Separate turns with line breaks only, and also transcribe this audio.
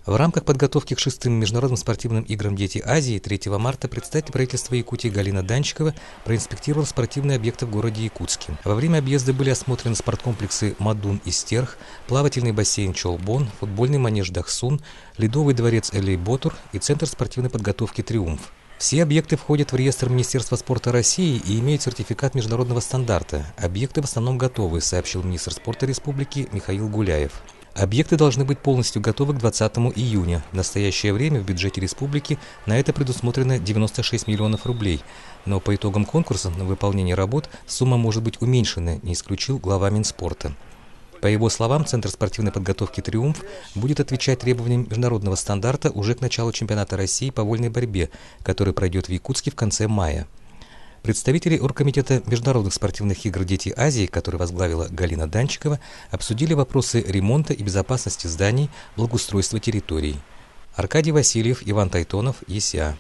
В рамках подготовки к 6-м международным спортивным играм «Дети Азии» 3 марта представитель правительства Якутии Галина Данчикова проинспектировала спортивные объекты в городе Якутске. Во время объезда были осмотрены спорткомплексы «Мадун» и «Стерх», плавательный бассейн «Чолбон», футбольный манеж «Дахсун», ледовый дворец «Элей-Ботур» и Центр спортивной подготовки «Триумф». Все объекты входят в реестр Министерства спорта России и имеют сертификат международного стандарта. Объекты в основном готовы, сообщил министр спорта республики Михаил Гуляев. Объекты должны быть полностью готовы к 20 июня. В настоящее время в бюджете республики на это предусмотрено 96 миллионов рублей. Но по итогам конкурса на выполнение работ сумма может быть уменьшена, не исключил глава Минспорта. По его словам, Центр спортивной подготовки «Триумф» будет отвечать требованиям международного стандарта уже к началу чемпионата России по вольной борьбе, который пройдет в Якутске в конце мая. Представители Оргкомитета международных спортивных игр «Дети Азии», который возглавила Галина Данчикова, обсудили вопросы ремонта и безопасности зданий, благоустройства территорий. Аркадий Васильев, Иван Тайтонов, ЕСЯ.